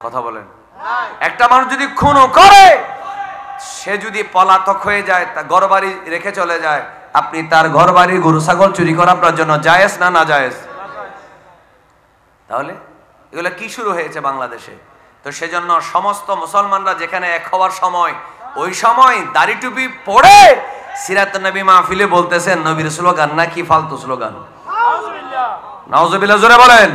কথা বলেন। একটা মানুষ যদি খুনও করে, সে যদি পলাতক হয়ে যায়, তা ঘরবাড়ি রেখে চলে যায়, আপনি তার ঘরবাড়ি গরু ছাগল চুরি করা আপনার জন্য জায়েজ না না জায়েজ? তাহলে এগুলো কি শুরু হয়েছে বাংলাদেশে? তো সেজন্য সমস্ত মুসলমানরা যেখানে এক হওয়ার সময়, ওই সময় দাড়ি টুপি পড়ে সিরাত নবী মাহফিলে বলতেছেন নবীর স্লোগান নাকি ফালতু স্লোগান? নাউজুবিল্লাহ, জোরে বলেন।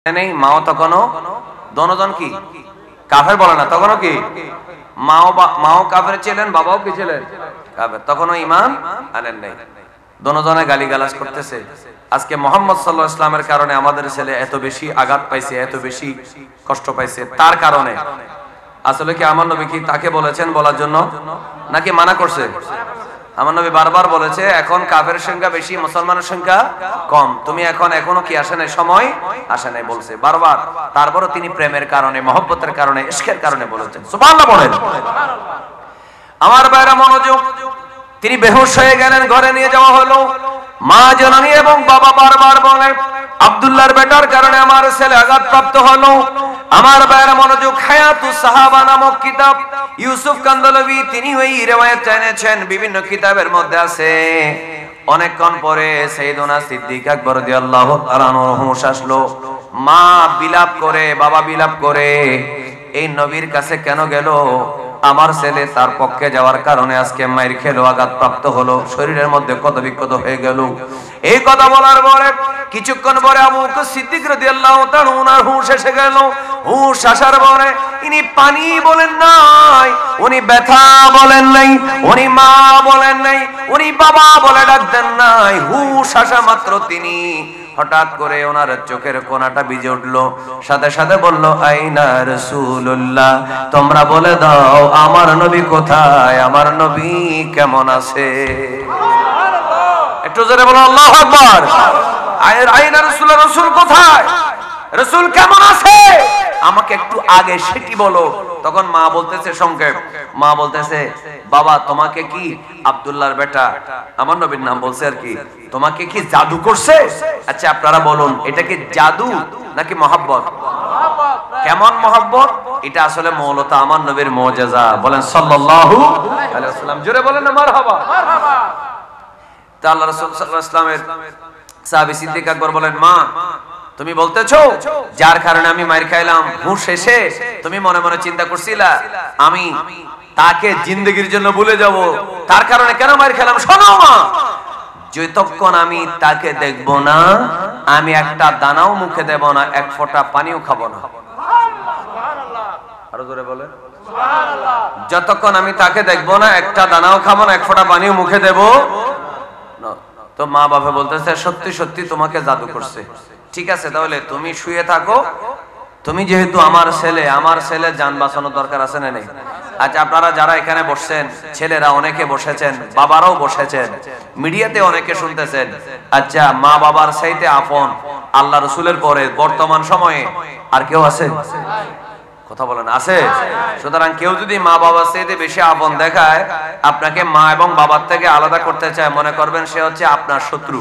নেই মাও তখনও দনজন কি কাফের বলে না, তখনও কি মাও কাফের ছিলেন, বাবাও কি ছিলেন কাফের, তখনও ঈমান আনেন নাই। দনজনে গালিগালাজ করতেছে। আজকে মুহাম্মদ সাল্লাল্লাহু আলাইহি ওয়াসাল্লামের কারণে আমাদের ছেলে এত বেশি আঘাত পাইছে, এত বেশি কষ্ট পাইছে, তার কারণে। আসলে কি আমার নবী কি তাকে বলেছেন বলার জন্য নাকি মানা করছে? আমার নবী বারবার বলেছে এখন কাফের সংখ্যা বেশি, মুসলমানের সংখ্যা কম, তুমি এখনো কি আসে নাই, সময় আসে নাই বলছে বারবার। তারপরও তিনি প্রেমের কারণে, মহব্বতের কারণে, ইশকের কারণে বলেছেন। সুবহানাল্লাহ বলেন। আমার ভাইরা মনোযোগ। তিনি বেহুশ হয়ে গেলেন, ঘরে নিয়ে যাওয়া হলো। মা জননী এবং বাবা বারবার বলে আব্দুল্লাহর বেটার কারণে আমার ছেলে আঘাতপ্রাপ্ত হলো। আমার ভাইরা মনোযোগ। হায়াতুস সাহাবা নামক কিতাব ইউসুফ কান্দলভি তিনি ওই রিওয়ায়াত এনেছেন, বিভিন্ন কিতাবের মধ্যে আছে। অনেকক্ষণ পরে সাইয়েদুনা সিদ্দিক আকবর রাদিয়াল্লাহু তাআলা আনহু হুঁশ আসলো। মা বিলাপ করে, বাবা বিলাপ করে এই নবীর কাছে কেন গেল? আমার ছেলে তার পক্ষে যাওয়ার কারণে আজকে মায়ের খেলো, আঘাতপ্রাপ্ত হলো, শরীরের মধ্যে কত বিক্ষত হয়ে গেল। এই কথা বলার পরে কিছুক্ষণ পরে আবু বকর সিদ্দিক রাদিয়াল্লাহু তাআলা ওনার হুঁশ এসে গেল। হুঁশ আসার পরে ইনি পানি বলেন নাই, উনি ব্যথা বলেন নাই, উনি মা বলেন নাই, উনি বাবা বলে ডাক দেন নাই। হুঁশ আসা মাত্র তিনি হঠাৎ করে ওনার চোখের কোণাটা ভিজে উঠলো। সাথে সাথে বলল আইনা রাসূলুল্লাহ, তোমরা বলে দাও আমার নবী কোথায়, আমার নবী কেমন আছে? একটু জোরে বলো আল্লাহু আকবার। আইনা রাসূলুল্লাহ, রাসূল কোথায়, রাসূল কেমন আছে, আমাকে একটু আগে সেটি বলো। তখন মা বলতেছে, সংক্ষেপ মা বলতেছে, বাবা তোমাকে কি আব্দুল্লাহর বেটা, আমার নবীর নাম বলছে আর কি, তোমাকে কি জাদু করছে? আচ্ছা আপনারা বলুন, এটা কি জাদু নাকি মহব্বত? কেমন মহব্বত? এটা আসলে মূলত আমার নবীর মুজিজা। বলেন সাল্লাল্লাহু আলাইহি ওয়াসাল্লাম, জোরে বলেন না মারহাবা। তা আল্লাহ রাসূল সাল্লাল্লাহু আলাইহি ওয়াসাল্লামের সাহাবী সিদ্দিক আকবর বলেন, মা তুমি বলতেছো যার কারণে আমি মার খাইলাম, হুঁশ এসে তুমি মনে মনে চিন্তা করছিলা আমি তাকে জিন্দেগির জন্য ভুলে যাব, তার কারণে কেন মার খেলাম? শোনো মা, যতক্ষণ আমি তাকে দেখব না, আমি একটা দানাও মুখে দেব না, এক ফোঁটা পানিও খাবো না। আরো জোরে বলেন সুবহানাল্লাহ। যতক্ষণ আমি তাকে দেখব না, একটা দানাও খাবো না, এক ফোঁটা পানিও মুখে দেব না। তো মা বাবা বলতেছে সত্যি সত্যি তোমাকে জাদু করছে। ঠিক আছে তাহলে তুমি শুয়ে থাকো, তুমি যেহেতু আমার ছেলে জান বাঁচানোর দরকার আছে না নেই? আচ্ছা আপনারা যারা এখানে বসছেন, ছেলেরা অনেকে বসেছেন, বাবারাও বসেছেন, মিডিয়াতে অনেকে শুনতেছেন। আচ্ছা মা বাবার চাইতে আপন আল্লাহ রাসূলের পরে বর্তমান সময়ে আর কেউ আছে? কথা বলেন আছে? সুতরাং কেউ যদি মা বাবার চাইতে বেশি আপন দেখায়, আপনাকে মা এবং বাবার থেকে আলাদা করতে চায়, মনে করবেন সে হচ্ছে আপনার শত্রু।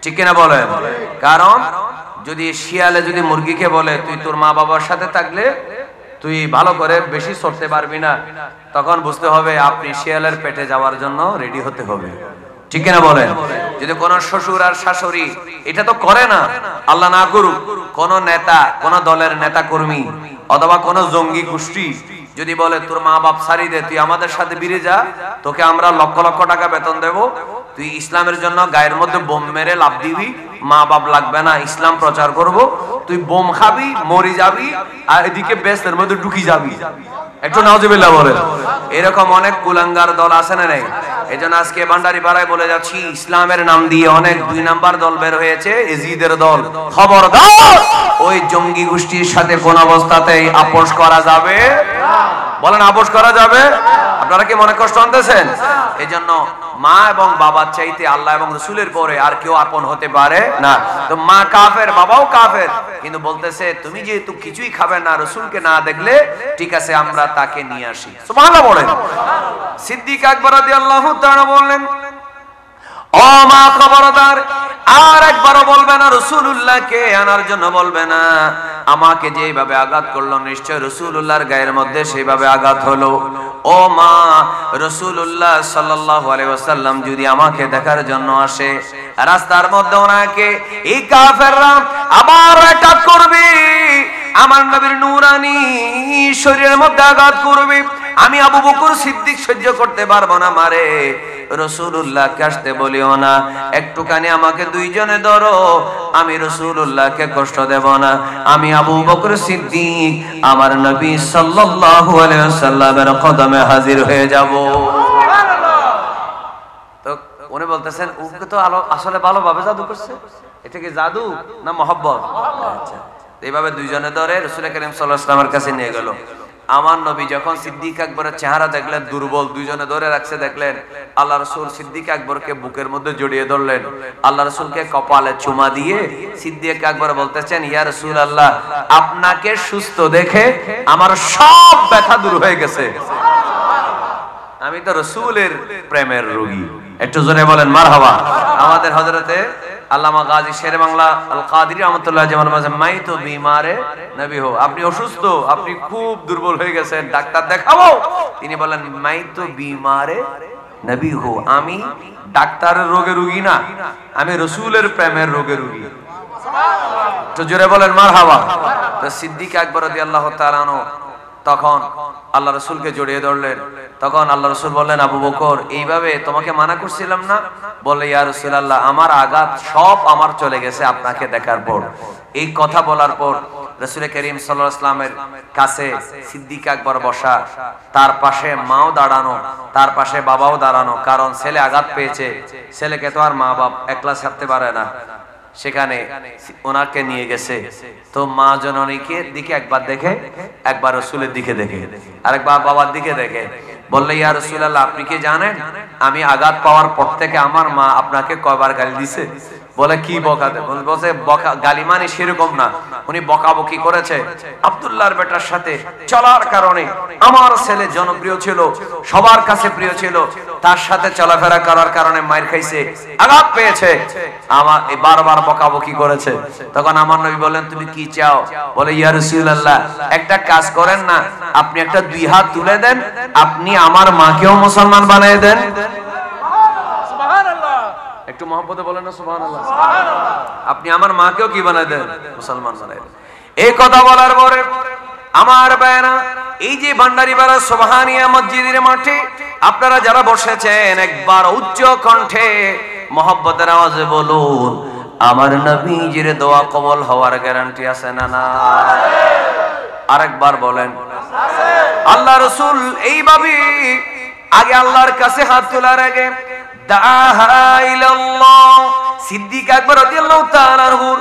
ঠিক কিনা বলেন? কারণ যদি শিয়ালে যদি মুরগিকে বলে তুই তোর মা বাবার সাথে থাকলে তুই ভালো করে বেশি চড়তে পারবি না, তখন বুঝতে হবে আপনি শিয়ালের পেটে যাওয়ার জন্য রেডি হতে হবে। ঠিক কিনা বলেন? যদি কোন শ্বশুর আর শাশুড়ি এটা তো করে না, আল্লাহ না করুক, কোন নেতা, কোন দলের নেতা কর্মী অথবা কোন জঙ্গি গোষ্ঠী যদি বলে তোর মা বাপ ছাড়ি দে, তুই আমাদের সাথে বেরিয়ে যা, তোকে আমরা লক্ষ লক্ষ টাকা বেতন দেব, তুই ইসলামের জন্য গায়ের মধ্যে বোম মেরে লাভ দিবি, মা বাপ লাগবে না, ইসলাম প্রচার করব, তুই বোম খাবি, মরি যাবি, আর এদিকে বেস্তের মধ্যে ঢুকি যাবি। একটু নাউজুবিল্লাহ বলেন। এরকম অনেক কুলাঙ্গার দল আছে না নেই? এজন্য আজকে ভান্ডারিপাড়ায় বলে যাচ্ছি, ইসলামের নাম দিয়ে অনেক 2 নাম্বার দল বের হয়েছে, এজিদের দল। খবরদার ওই জঙ্গি গোষ্ঠীর সাথে কোন অবস্থাতেই আপোষ করা যাবে না। বলেন আপোষ করা যাবে? আপনারা কি মনে কষ্ট আনতেছেন? এই জন্য মা এবং বাবার চাইতে আল্লাহ এবং রসুলের পরে আর কেউ আপন হতে পারে না। তো মা কাফের, বাবাও কাফের, কিন্তু বলতেছে তুমি যেহেতু কিছুই খাবে না, রসুলকে না দেখলে ঠিক আছে আমরা তাকে নিয়ে আসি। সুবহানাল্লাহ বলেন। সিদ্দিক আকবর রাদিয়াল্লাহু তাআলা বললেন, ও মা খবরদার, আর একবারও বলবে না রাসূলুল্লাহকে আনার জন্য বলবে না। আমাকে যেভাবে আঘাত করলো নিশ্চয় রাসূলুল্লাহর গায়ের মধ্যে সেইভাবে আঘাত হলো। ও মা, রাসূলুল্লাহ সাল্লাল্লাহু আলাইহি ওয়াসাল্লাম যদি আমাকে দেখার জন্য আসে, রাস্তার মধ্যে ওনাকে এই কাফেররা আবার অ্যাটাক করবে, আমার নবীর নূরানি শরীরের মধ্যে আঘাত করবে, আমি আবু বকর সিদ্দিক সহ্য করতে পারবো না। মারে রাসূলুল্লাহকে আসতে বলিও না, একটুখানি আমাকে দুইজনে ধরো, আমি রাসূলুল্লাহকে কষ্ট দেব না। আমি আবু বকর সিদ্দিক আমার নবী সাল্লাল্লাহু আলাইহি ওয়াসাল্লামের কদমে হাজির হয়ে যাব। তো উনি বলতেছেন ওকে তো আসলে ভালোভাবে জাদু করছে, এটা কি জাদু না মহব্বত? আচ্ছা, এইভাবে দুইজনে ধরে রাসূল করিম সাল্লাল্লাহু আলাইহি ওয়াসাল্লামের কাছে নিয়ে গেল। আমার নবী যখন সিদ্দিক আকবরের চেহারা দেখলেন দুর্বল, দুইজনে ধরে রাখছে, দেখলেন আল্লাহ রাসূল সিদ্দিক আকবরকে বুকের মধ্যে জড়িয়ে ধরলেন। আল্লাহ রাসূলকে কপালে চুমা দিয়ে সিদ্দিক আকবর বলতেছেন, ইয়া রাসূলুল্লাহ, আপনাকে সুস্থ দেখে আমার সব ব্যথা দূর হয়ে গেছে, আমি তো রাসূলের প্রেমের রোগী। একটু জোরে বলেন মারহাবা। আমাদের হযরতে আল্লামা গাজী শেরে বাংলা আল কাদেরী রাহমাতুল্লাহ যেমন বলেন, মাই তো বিমারে নবী হো, আপনি অসুস্থ, আপনি খুব দুর্বল হয়ে গেছেন, ডাক্তার দেখাবো? তিনি বলেন, মাই তো বিমারে নবী হো, আমি ডাক্তারের রোগের রোগী না, আমি রাসূলের প্রেমের রোগের রোগী। সুবহানাল্লাহ। তো জোরে বলেন মারহাবা। তো সিদ্দিক আকবর রাদিয়াল্লাহু তাআলা আনহু তখন আল্লাহ রাসূলকে জড়িয়ে ধরলেন। তখন আল্লাহ রাসূল বললেন, আবু বকর, এইভাবে তোমাকে মানা করছিলাম না? বলে, ইয়া রাসূলুল্লাহ, আমার আঘাত সব আমার চলে গেছে আপনাকে দেখার পর। এই কথা বলার পর রাসূল করিম সাল্লাল্লাহু আলাইহি ওয়াসাল্লামের কাছে সিদ্দিক আকবর বসা, তার পাশে মাও দাঁড়ানো, তার পাশে বাবাও দাঁড়ানো, কারণ ছেলে আঘাত পেয়েছে, ছেলেকে তো আর মা বাপ একলা ছাড়তে পারে না। সেখানে ওনাকে নিয়ে গেছে। তো মা জননীকে দিকে একবার দেখে, একবার রাসূলের দিকে দেখে, আরেকবার বাবার দিকে দেখে, বললে, ইয়া রাসূলুল্লাহ, আপনি কি জানেন আমি আঘাত পাওয়ার পর থেকে আমার মা আপনাকে কয়বার গালি দিছে? বলে, কি বকা দেয়? বলছে, বকা গালি মানে সেরকম না, উনি বকাবকি করেছে। আব্দুল্লাহর বেটার সাথে চলার কারণে আমার ছেলে জনপ্রিয় ছিল, সবার কাছে প্রিয় ছিল, তার সাথে চলাফেরা করার কারণে মাইর খাইছে, আঘাত পেয়েছে, আমার বারবার বকাবকি করেছে। তখন আমার নবী বলেন, তুমি কি চাও? বলে, ইয়া রাসূলুল্লাহ, একটা কাজ করেন না, আপনি একটা দুই হাত তুলে দেন, আপনি আমার মাকেও মুসলমান বানিয়ে দেন। একটু মহব্বতে বলেন না সুবহানাল্লাহ। আপনি আমার মাকেও কি বানায় দেন? মুসলমান বানায় দেন। এই কথা বলার পরে আমার ভাইরা, এই যে ভান্ডারিপাড়া সুবহানিয়া মসজিদের মাঠে আপনারা যারা বসেছেন, একবার উচ্চ কণ্ঠে মহব্বতের আওয়াজে বলুন, আমার নবীজির দোয়া কবুল হওয়ার গ্যারান্টি আছে না না? আরেকবার বলেন। আল্লাহ রাসূল এইভাবে আগে আল্লাহর কাছে হাত তোলার আগে সিদ্দিক আকবর রাদিয়াল্লাহু তাআলা আনহুর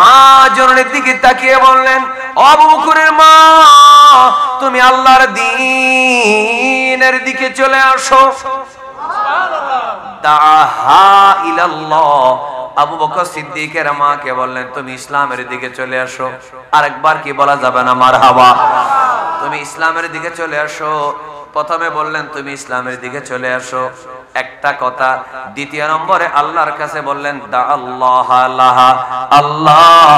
মা জননীর দিকে তাকিয়ে বললেন, ও আবু বকরের মা, তুমি আল্লাহর দ্বীনের দিকে চলে আসো। সুবহানাল্লাহ। দাহা ইলাল্লাহ। আবু বকর সিদ্দিকের মাকে বললেন, তুমি ইসলামের দিকে চলে আসো। আরেকবার কি বলা যাবে না মারহাবা? তুমি ইসলামের দিকে চলে আসো। প্রথমে বললেন তুমি ইসলামের দিকে চলে আসো, একটা কথা। দ্বিতীয় নম্বরে আল্লাহর কাছে বললেন, দা আল্লাহ লাহা, আল্লাহ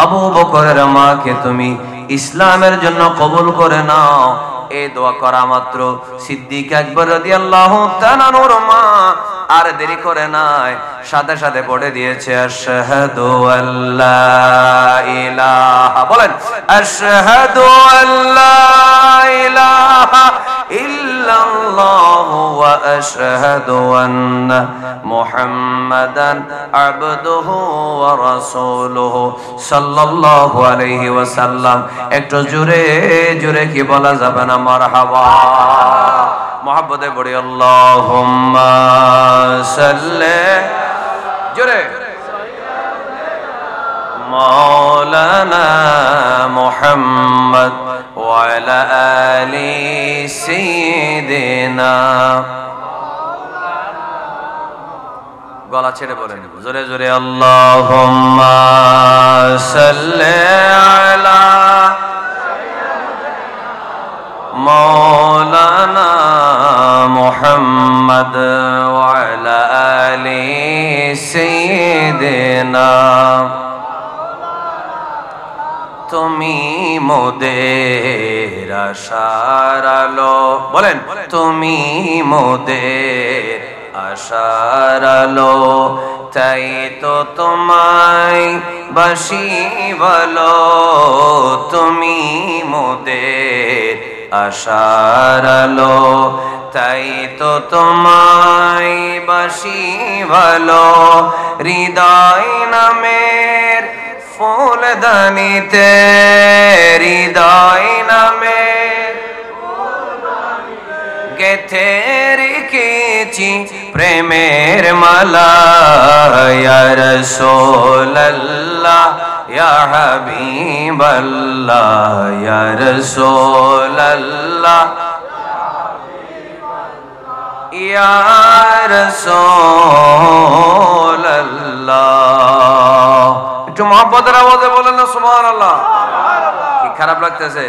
আবু বকরের মাকে তুমি ইসলামের জন্য কবুল করে নাও। এই দোয়া করা মাত্র সিদ্দিক আকবর রাদিয়াল্লাহু তাআলা আনহুর মা আর দেরি করে নাই, সাথে সাথে পড়ে দিয়েছে, আশহাদু আল্লা ইলাহা, বলেন আশহাদু আল্লা ইলাহা ইল্লাল্লাহু ওয়া আশহাদু আন্না মুহাম্মাদান আবদুহু ওয়া রাসূলুহু সাল্লাল্লাহু আলাইহি ওয়াসাল্লাম। একটু জোরে জোরে কি বলা যাবে না মারহাবা? মোহাব্বতে পড়ি আল্লাহুম্মা সাল্লি, জোরে, মাওলানা মুহাম্মদ ওয়া وعلى آل سيدنا গলা ছেড়ে বলেন জোরে জোরে আল্লাহুম্মা সাল্লি আলা মাওলানা মুহাম্মদ ওয়া আলা আলি সাইয়্যিদিনা তুমি মোদের আশার আলো বলেন তুমি মোদের আশার আলো তাই তো তোমায় বাসি বলো তুমি মোদের আশার আলো তাই তো তোমায় বাসি ভালো হৃদয় নামের ফুলদানিতে হৃদয় নামের গেথে রেখেছি প্রেমের মালা ইয়া রাসূলুল্লাহ ইয়া হাবিবাল্লাহ ইয়া রাসূলুল্লাহ ইয়া রাসূলুল্লাহ একটু মহব্বতের আওয়াজে বলেন না সুবহানাল্লাহ। কি খারাপ লাগতেছে?